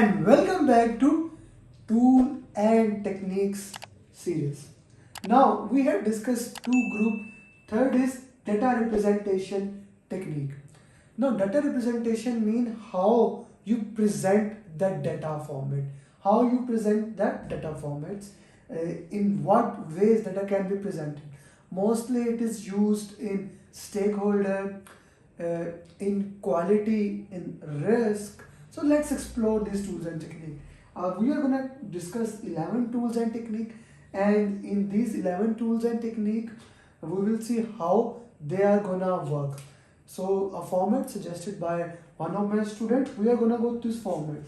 and welcome back to Tool and Techniques series. Now we have discussed two group. Third is data representation technique. Now data representation mean how you present that data format, how you present that data formats, in what ways data can be presented. Mostly it is used in stakeholder, uh, in quality, in risk. So let's explore these tools and technique. We are gonna discuss 11 tools and technique, and in these 11 tools and technique, we will see how they are gonna work. So a format suggested by one of my students, we are gonna go to this format.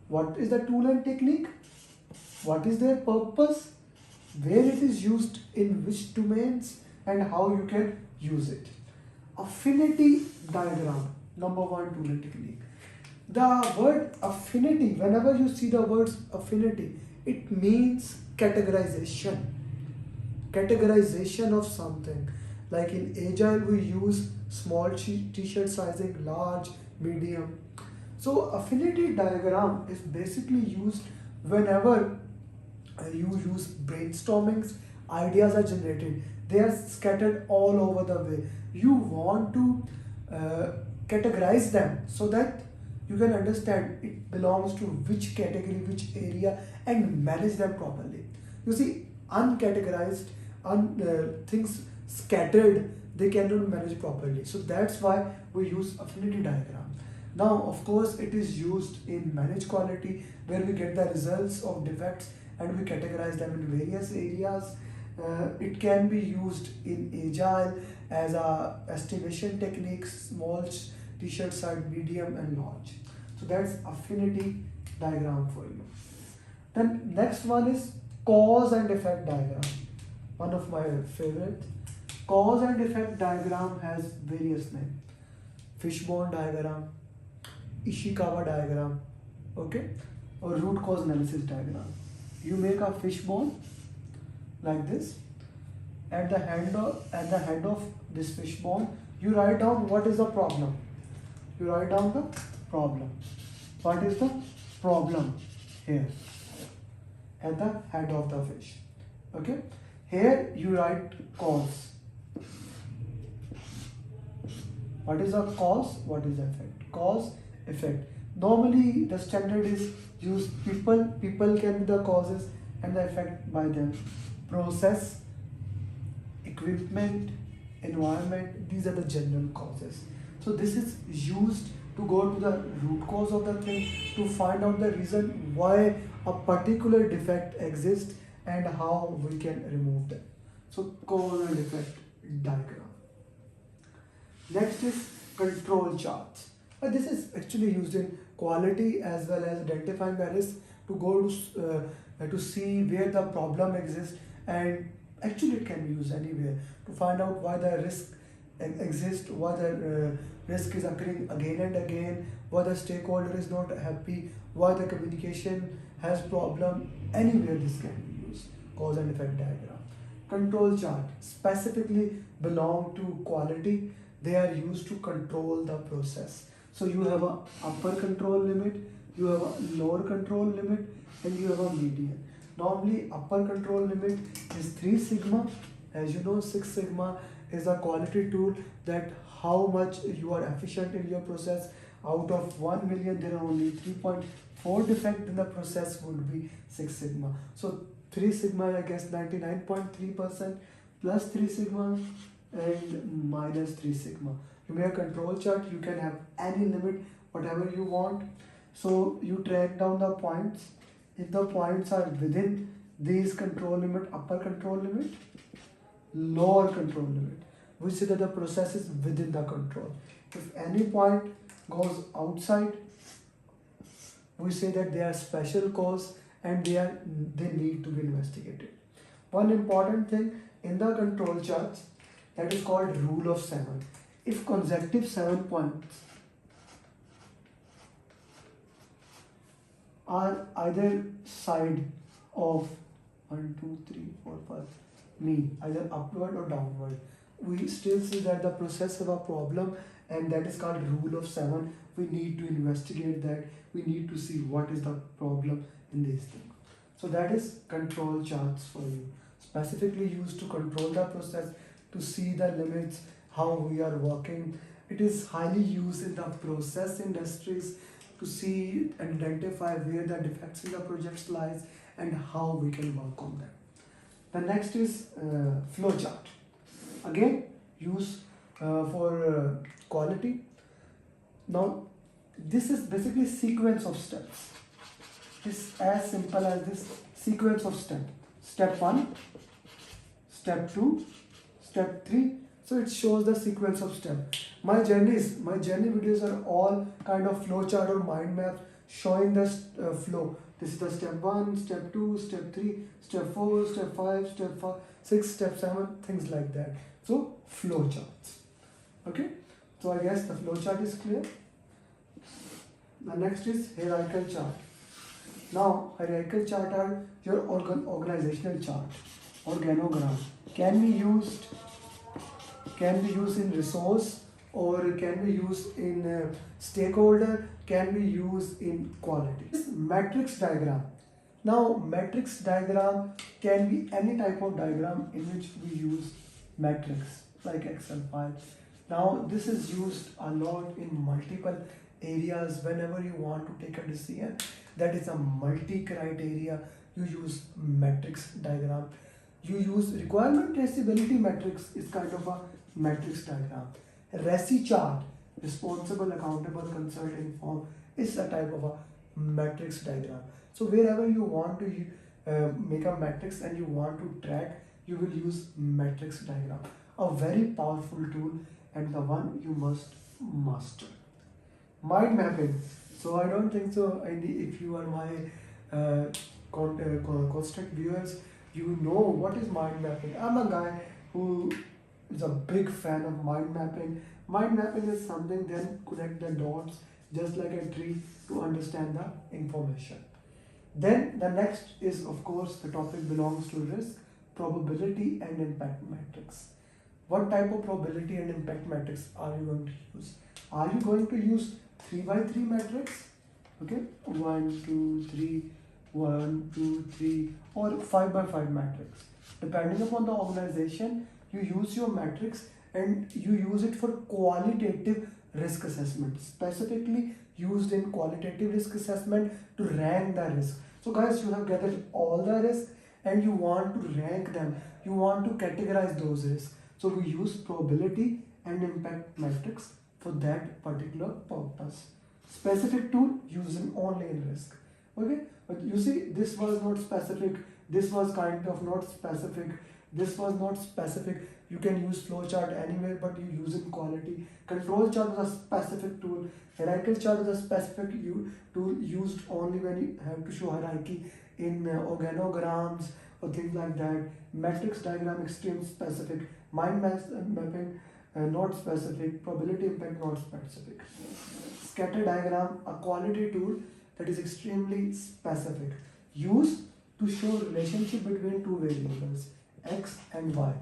What is the tool and technique? What is their purpose? Where it is used in which domains and how you can use it. Affinity diagram, number one tool and technique. The word affinity, whenever you see the words affinity, it means categorization. Categorization of something. Like in Agile, we use small t-shirt sizing, large, medium. So affinity diagram is basically used whenever you use brainstormings, ideas are generated, they are scattered all over the way. You want to uh, categorize them so that you can understand it belongs to which category, which area, and manage them properly. You see, uncategorized things scattered, they cannot manage properly, so that's why we use affinity diagram. Now of course it is used in managed quality, where we get the results of defects and we categorize them in various areas. It can be used in agile as a estimation techniques, small t-shirt size, medium, and large. So that's affinity diagram for you. Then next one is cause and effect diagram, one of my favorite. Cause and effect diagram has various names: fishbone diagram, Ishikawa diagram, okay, or root cause analysis diagram. You make a fishbone like this. At the head of this fishbone, you write down what is the problem. You write down the problem. What is the problem here at the head of the fish? Okay. Here you write cause. What is the cause? What is the effect? Cause, effect. Normally the standard is use people. People can be the causes and the effect by them. Process, equipment, environment, these are the general causes. So this is used to go to the root cause of the thing, to find out the reason why a particular defect exists and how we can remove them. So cause and effect diagram. Next is control charts. This is actually used in quality as well as identifying the risk, to go to see where the problem exists, and actually it can be used anywhere to find out why the risk exists, why the risk is occurring again and again, why the stakeholder is not happy, why the communication has problem. Anywhere this can be used. Cause and effect diagram. Control chart specifically belong to quality. They are used to control the process. So you have a upper control limit, you have a lower control limit, and you have a median. Normally upper control limit is 3 sigma. As you know, 6 sigma is a quality tool that how much you are efficient in your process. Out of 1 million, there are only 3.4 defect in the process would be 6 sigma. So 3 sigma, I guess 99.3%, plus 3 sigma and minus 3 sigma. You make a control chart, you can have any limit, whatever you want. So you track down the points. If the points are within these control limit, upper control limit, lower control limit, we say that the process is within the control. If any point goes outside, we say that they are special cause and they need to be investigated. One important thing in the control charts, that is called rule of 7. If consecutive 7 points are either side of 1, 2, 3, 4, 5 mean, either upward or downward, we still see that the process have a problem, and that is called rule of 7, we need to investigate that, we need to see what is the problem in these things. So that is control charts for you, specifically used to control the process, to see the limits, how we are working. It is highly used in the process industries to see and identify where the defects in the projects lies and how we can work on them. The next is flow chart. Again, use for quality. Now, this is basically sequence of steps. It's as simple as this sequence of steps. Step 1, step 2, step 3. So it shows the sequence of steps. My journey videos are all kind of flow chart or mind map showing the flow. This is the step 1, step 2, step 3, step 4, step 5, step 6, step 7, things like that. So flow charts. Okay. So I guess the flow chart is clear. The next is hierarchical chart. Now, hierarchical chart are your organizational chart, organogram. Can be used in resource, or can be used in stakeholder, can be used in quality. This matrix diagram. Now, matrix diagram can be any type of diagram in which we use matrix, like Excel file. Now, this is used a lot in multiple areas. Whenever you want to take a decision that is a multi-criteria, you use matrix diagram. You use requirement traceability matrix is kind of a matrix diagram. RACI chart, responsible, accountable, consult, inform, is a type of a matrix diagram. So wherever you want to make a matrix and you want to track, you will use matrix diagram. A very powerful tool and the one you must master. Mind mapping. So I don't think so. If you are my constant viewers, you know what is mind mapping. I'm a guy who is a big fan of mind mapping. Mind mapping is something then connect the dots just like a tree to understand the information. Then the next is, of course, the topic belongs to risk, probability and impact matrix. What type of probability and impact matrix are you going to use? Are you going to use 3x3 matrix? Okay, 1, 2, 3, 1, 2, 3, or 5x5 matrix. Depending upon the organization, you use your matrix and you use it for qualitative risk assessment, specifically used in qualitative risk assessment to rank the risk. So guys, you have gathered all the risks and you want to rank them, you want to categorize those risks. So we use probability and impact matrix for that particular purpose. Specific tool using only in risk. Okay, but you see, this was not specific, this was kind of not specific, this was not specific. You can use flowchart anywhere, but you use in quality. Control chart is a specific tool. Hierarchical chart is a specific tool used only when you have to show hierarchy in organograms or things like that. Matrix diagram, extreme specific. Mind mapping, not specific. Probability impact, not specific. Scatter diagram, a quality tool that is extremely specific. Used to show relationship between two variables, x and y.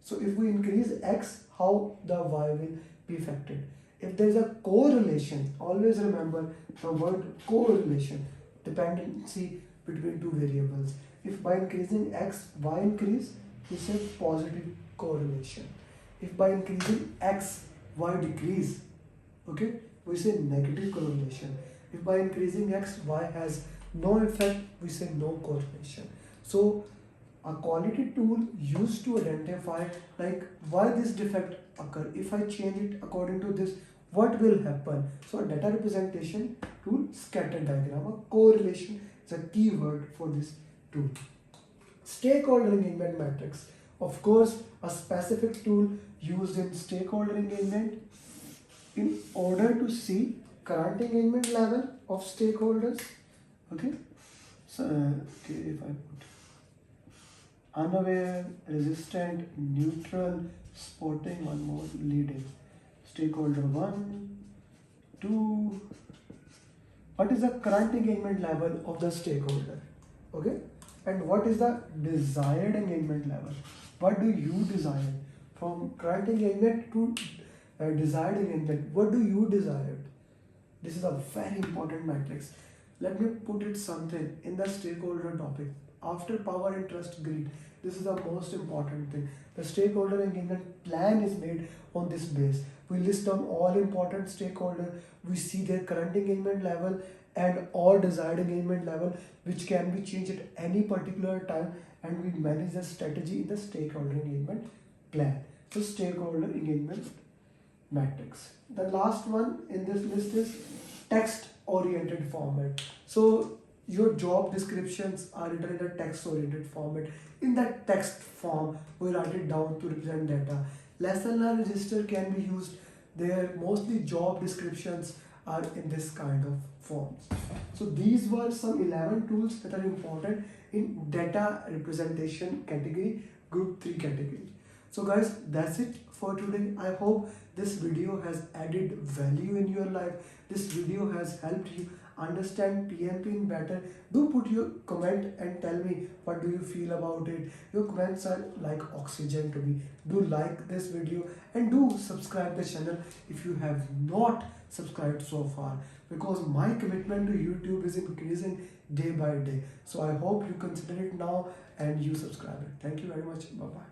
So if we increase x, how the y will be affected. If there is a correlation, always remember the word correlation, dependency between two variables. If by increasing x, y increase, we say positive correlation. If by increasing x, y decrease, okay, we say negative correlation. If by increasing x, y has no effect, we say no correlation. So a quality tool used to identify like why this defect occur. If I change it according to this, what will happen? So a data representation tool, scatter diagram, a correlation is a keyword for this tool. Stakeholder engagement matrix. Of course, a specific tool used in stakeholder engagement in order to see current engagement level of stakeholders. Okay. So okay, if I put unaware, resistant, neutral, supporting, one more, leading. Stakeholder 1, 2. What is the current engagement level of the stakeholder? Okay. And what is the desired engagement level? What do you desire? From current engagement to desired engagement, what do you desire? This is a very important matrix. Let me put it something in the stakeholder topic. After power and trust grid, this is the most important thing. The stakeholder engagement plan is made on this base. We list down all important stakeholders. We see their current engagement level and all desired engagement level, which can be changed at any particular time, and we manage the strategy in the stakeholder engagement plan. So stakeholder engagement matrix. The last one in this list is text oriented format. So your job descriptions are written in a text oriented format. In that text form, we write it down to represent data. Lesson learned register can be used there. Mostly job descriptions are in this kind of forms. So these were some 11 tools that are important in data representation category, group 3 category. So guys, that's it for today. I hope this video has added value in your life. This video has helped you understand PMP in better. Do put your comment and tell me what do you feel about it. Your comments are like oxygen to me. Do like this video and do subscribe the channel if you have not subscribed so far, because my commitment to YouTube is increasing day by day. So I hope you consider it now and you subscribe it. Thank you very much. Bye bye.